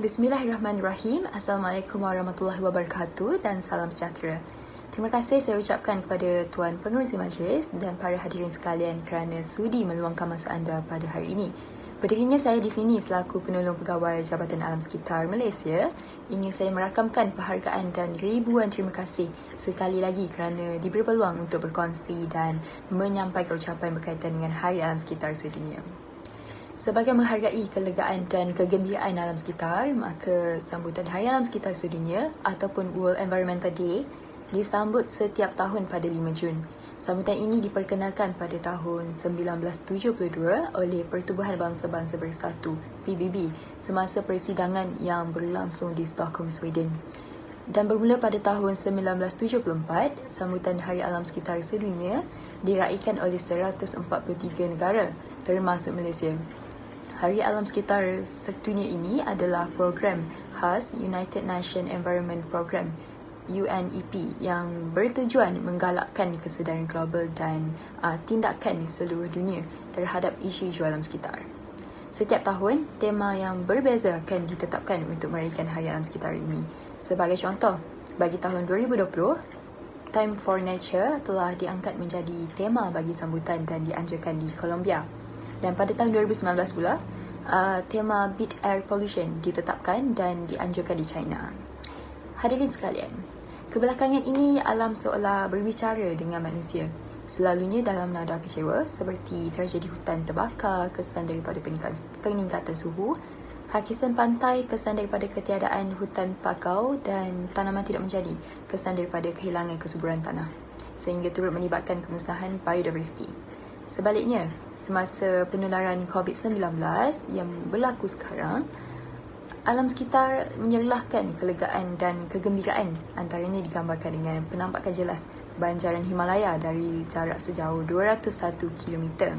Bismillahirrahmanirrahim. Assalamualaikum warahmatullahi wabarakatuh dan salam sejahtera. Terima kasih saya ucapkan kepada Tuan Pengerusi Majlis dan para hadirin sekalian kerana sudi meluangkan masa anda pada hari ini. Berdirinya saya di sini selaku penolong pegawai Jabatan Alam Sekitar Malaysia, ingin saya merakamkan penghargaan dan ribuan terima kasih sekali lagi kerana diberi peluang untuk berkongsi dan menyampaikan ucapan berkaitan dengan Hari Alam Sekitar Sedunia. Sebagai menghargai kelegaan dan kegembiraan alam sekitar, maka sambutan Hari Alam Sekitar Sedunia ataupun World Environmental Day disambut setiap tahun pada 5 Jun. Sambutan ini diperkenalkan pada tahun 1972 oleh Pertubuhan Bangsa-Bangsa Bersatu PBB semasa persidangan yang berlangsung di Stockholm, Sweden. Dan bermula pada tahun 1974, sambutan Hari Alam Sekitar Sedunia diraikan oleh 143 negara termasuk Malaysia. Hari Alam Sekitar Sedunia ini adalah program khas United Nations Environment Program UNEP yang bertujuan menggalakkan kesedaran global dan tindakan di seluruh dunia terhadap isu-isu alam sekitar. Setiap tahun, tema yang berbeza akan ditetapkan untuk meraihkan Hari Alam Sekitar ini. Sebagai contoh, bagi tahun 2020, Time for Nature telah diangkat menjadi tema bagi sambutan dan dianjurkan di Colombia. Dan pada tahun 2019 pula, tema Beat Air Pollution ditetapkan dan dianjurkan di China. Hadirin sekalian, kebelakangan ini alam seolah berbicara dengan manusia. Selalunya dalam nada kecewa seperti tragedi hutan terbakar, kesan daripada peningkatan suhu, hakisan pantai, kesan daripada ketiadaan hutan pakau dan tanaman tidak menjadi, kesan daripada kehilangan kesuburan tanah, sehingga turut menyebabkan kemusnahan biodiversiti. Sebaliknya, semasa penularan COVID-19 yang berlaku sekarang, alam sekitar menyerlahkan kelegaan dan kegembiraan, antaranya digambarkan dengan penampakan jelas banjaran Himalaya dari jarak sejauh 201 km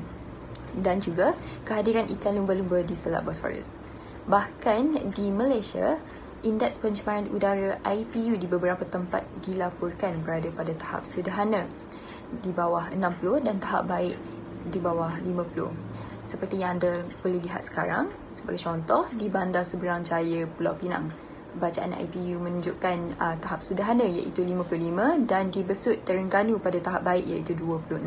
dan juga kehadiran ikan lumba-lumba di Selat Bosphorus. Bahkan di Malaysia, indeks pencemaran udara IPU di beberapa tempat dilaporkan berada pada tahap sederhana di bawah 60 dan tahap baik di bawah 50. Seperti yang anda boleh lihat sekarang, sebagai contoh di Bandar Seberang Jaya, Pulau Pinang, bacaan IPU menunjukkan tahap sederhana iaitu 55 dan di Besut Terengganu pada tahap baik iaitu 26.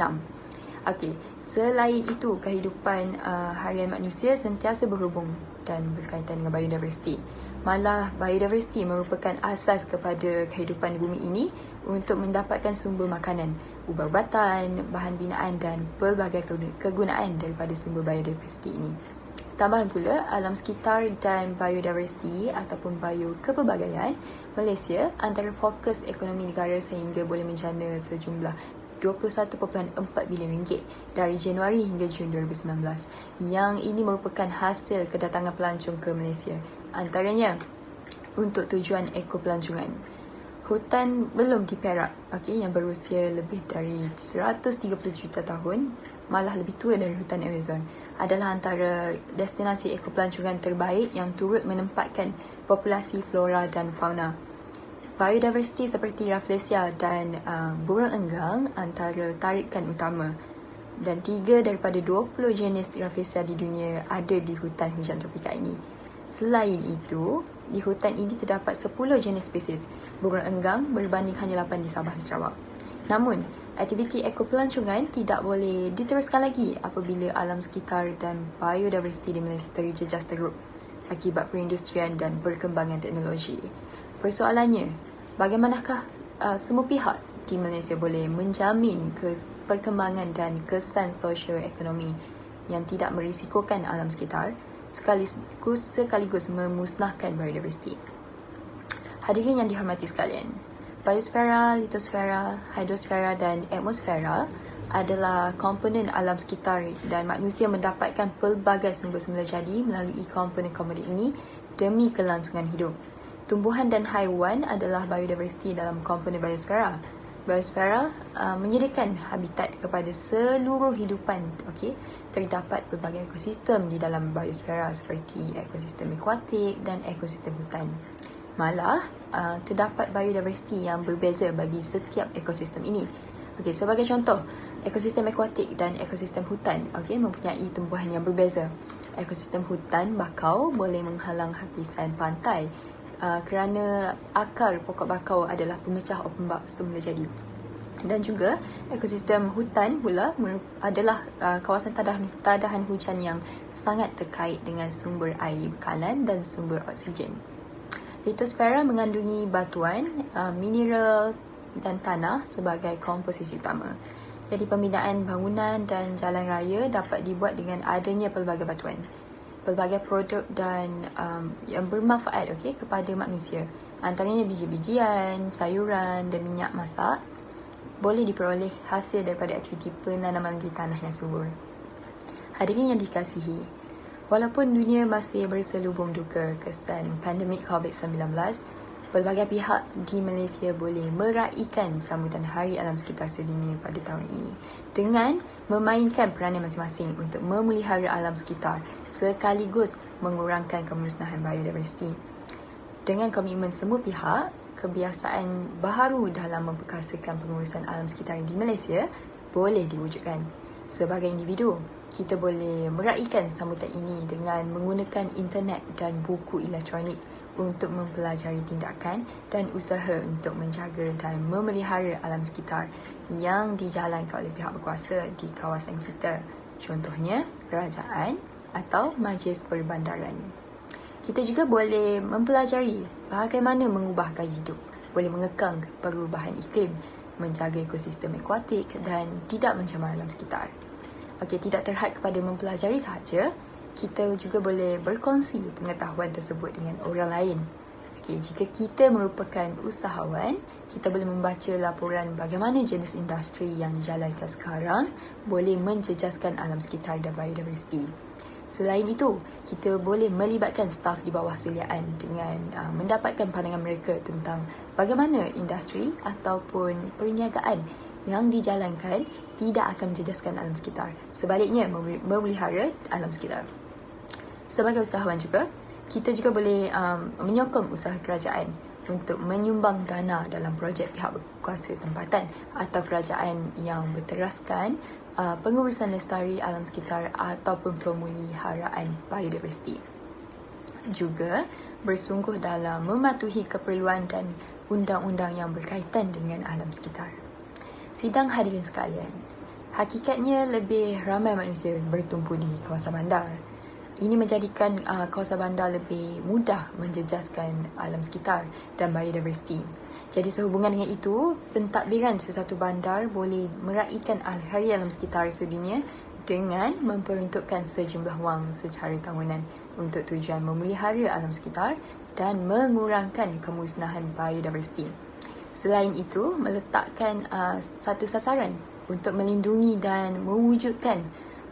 Okey, selain itu kehidupan harian manusia sentiasa berhubung dan berkaitan dengan biodiversiti. Malah biodiversiti merupakan asas kepada kehidupan di bumi ini untuk mendapatkan sumber makanan, ubat-ubatan, bahan binaan dan pelbagai kegunaan daripada sumber biodiversiti ini. Tambahan pula, alam sekitar dan biodiversiti ataupun biokepelbagaian Malaysia antara fokus ekonomi negara sehingga boleh menjana sejumlah 21.4 bilion ringgit dari Januari hingga Jun 2019. Yang ini merupakan hasil kedatangan pelancong ke Malaysia. Antaranya untuk tujuan ekopelancongan. Hutan belum diperak, yang berusia lebih dari 130 juta tahun, malah lebih tua dari hutan Amazon, adalah antara destinasi ekopelancongan terbaik yang turut menempatkan populasi flora dan fauna. Biodiversiti seperti Rafflesia dan burung enggang antara tarikan utama. Dan 3 daripada 20 jenis Rafflesia di dunia ada di hutan hujan tropika ini. Selain itu, di hutan ini terdapat 10 jenis spesies burung enggang berbanding hanya 8 di Sabah dan Sarawak. Namun, aktiviti ekopelancongan tidak boleh diteruskan lagi apabila alam sekitar dan biodiversiti di Malaysia terjejas teruk akibat perindustrian dan perkembangan teknologi. Persoalannya, bagaimanakah semua pihak di Malaysia boleh menjamin perkembangan dan kesan sosioekonomi yang tidak merisikokan alam sekitar sekaligus memusnahkan biodiversiti. Hadirin yang dihormati sekalian, biosfera, litosfera, hidrosfera dan atmosfera adalah komponen alam sekitar dan manusia mendapatkan pelbagai sumber semula jadi melalui komponen-komponen ini demi kelangsungan hidup. Tumbuhan dan haiwan adalah biodiversiti dalam komponen biosfera. Biosfera menyediakan habitat kepada seluruh hidupan. Terdapat pelbagai ekosistem di dalam biosfera seperti ekosistem akuatik dan ekosistem hutan. Malah, terdapat biodiversiti yang berbeza bagi setiap ekosistem ini. Sebagai contoh, ekosistem akuatik dan ekosistem hutan mempunyai tumbuhan yang berbeza. ekosistem hutan bakau boleh menghalang hapisan pantai kerana akar pokok bakau adalah pemecah ombak semula jadi. Dan juga ekosistem hutan pula adalah kawasan tadahan hujan yang sangat terkait dengan sumber air bekalan dan sumber oksigen. Litosfera mengandungi batuan, mineral dan tanah sebagai komposisi utama. Jadi pembinaan bangunan dan jalan raya dapat dibuat dengan adanya pelbagai batuan. Pelbagai produk dan yang bermanfaat kepada manusia. Antaranya biji-bijian, sayuran dan minyak masak boleh diperoleh hasil daripada aktiviti penanaman di tanah yang subur. Hadirin yang dikasihi, walaupun dunia masih berselubung duka kesan pandemik COVID-19, pelbagai pihak di Malaysia boleh meraihkan sambutan Hari Alam Sekitar Sedunia pada tahun ini dengan memainkan peranan masing-masing untuk memelihara alam sekitar sekaligus mengurangkan kemusnahan biodiversiti. Dengan komitmen semua pihak, kebiasaan baharu dalam memperkasakan pengurusan alam sekitar di Malaysia boleh diwujudkan. Sebagai individu, kita boleh meraihkan sambutan ini dengan menggunakan internet dan buku elektronik untuk mempelajari tindakan dan usaha untuk menjaga dan memelihara alam sekitar yang dijalankan oleh pihak berkuasa di kawasan kita. Contohnya, kerajaan atau majlis perbandaran. Kita juga boleh mempelajari bagaimana mengubah gaya hidup, boleh mengekang perubahan iklim, menjaga ekosistem akuatik dan tidak mencemar alam sekitar. Tidak terhad kepada mempelajari sahaja, kita juga boleh berkongsi pengetahuan tersebut dengan orang lain. Jika kita merupakan usahawan, kita boleh membaca laporan bagaimana jenis industri yang dijalankan sekarang boleh menjejaskan alam sekitar dan biodiversiti. Selain itu, kita boleh melibatkan staf di bawah seliaan dengan mendapatkan pandangan mereka tentang bagaimana industri ataupun perniagaan yang dijalankan tidak akan menjejaskan alam sekitar. Sebaliknya, memelihara alam sekitar. Sebagai usahawan juga, kita juga boleh menyokong usaha kerajaan untuk menyumbang dana dalam projek pihak berkuasa tempatan atau kerajaan yang berteraskan pengurusan lestari alam sekitar ataupun pemeliharaan biodiversiti. Juga bersungguh dalam mematuhi keperluan dan undang-undang yang berkaitan dengan alam sekitar. Sidang hadirin sekalian, hakikatnya lebih ramai manusia bertumpu di kawasan bandar. Ini menjadikan kawasan bandar lebih mudah menjejaskan alam sekitar dan biodiversiti. Jadi sehubungan dengan itu, pentadbiran sesuatu bandar boleh meraihkan Hari Alam Sekitar Sedunia dengan memperuntukkan sejumlah wang secara tahunan untuk tujuan memelihara alam sekitar dan mengurangkan kemusnahan biodiversiti. Selain itu, meletakkan satu sasaran untuk melindungi dan mewujudkan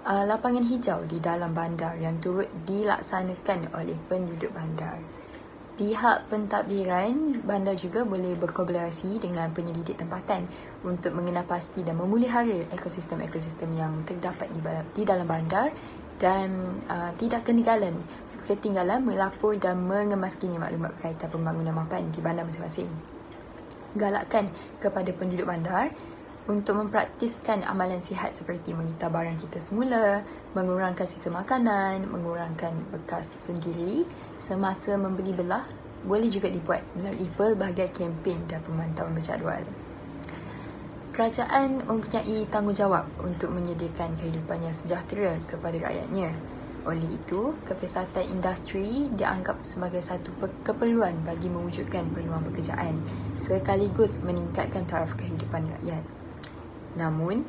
lapangan hijau di dalam bandar yang turut dilaksanakan oleh penduduk bandar. Pihak pentadbiran bandar juga boleh berkolaborasi dengan penyelidik tempatan untuk mengenal pasti dan memelihara ekosistem-ekosistem yang terdapat di dalam bandar dan tidak ketinggalan melapor dan mengemas kini maklumat berkaitan pembangunan mapan di bandar masing-masing. Galakkan kepada penduduk bandar untuk mempraktiskan amalan sihat seperti mengitar barang kita semula, mengurangkan sisa makanan, mengurangkan bekas sendiri semasa membeli belah boleh juga dibuat melalui pelbagai kempen dan pemantauan berjadual. Kerajaan mempunyai tanggungjawab untuk menyediakan kehidupan yang sejahtera kepada rakyatnya. Oleh itu, kepesatan industri dianggap sebagai satu keperluan bagi mewujudkan peluang pekerjaan sekaligus meningkatkan taraf kehidupan rakyat. Namun,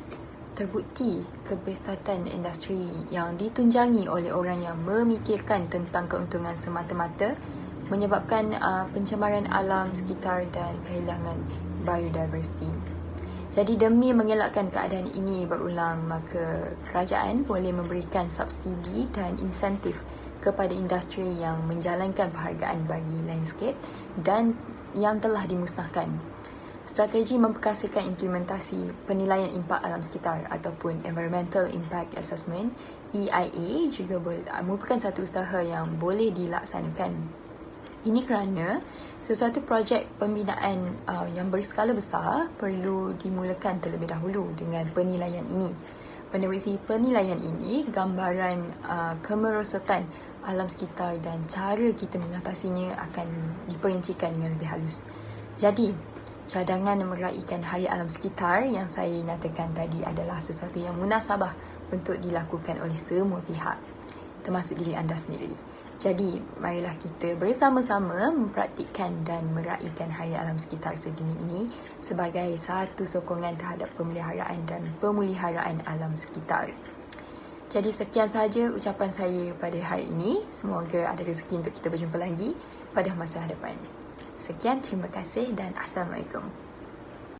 terbukti kepesatan industri yang ditunjangi oleh orang yang memikirkan tentang keuntungan semata-mata menyebabkan pencemaran alam sekitar dan kehilangan biodiversiti. Jadi demi mengelakkan keadaan ini berulang, maka kerajaan boleh memberikan subsidi dan insentif kepada industri yang menjalankan penghargaan bagi landscape dan yang telah dimusnahkan. Strategi memperkasakan implementasi penilaian impak alam sekitar ataupun Environmental Impact Assessment EIA juga merupakan satu usaha yang boleh dilaksanakan. Ini kerana sesuatu projek pembinaan yang berskala besar perlu dimulakan terlebih dahulu dengan penilaian ini. Menerusi penilaian ini, gambaran kemerosotan alam sekitar dan cara kita mengatasinya akan diperincikan dengan lebih halus. Jadi, cadangan meraihkan Hari Alam Sekitar yang saya nyatakan tadi adalah sesuatu yang munasabah untuk dilakukan oleh semua pihak, termasuk diri anda sendiri. Jadi, marilah kita bersama-sama mempraktikkan dan meraihkan Hari Alam Sekitar sedunia ini sebagai satu sokongan terhadap pemeliharaan dan pemuliharaan alam sekitar. Jadi, sekian sahaja ucapan saya pada hari ini. Semoga ada rezeki untuk kita berjumpa lagi pada masa hadapan. Sekian, terima kasih dan Assalamualaikum.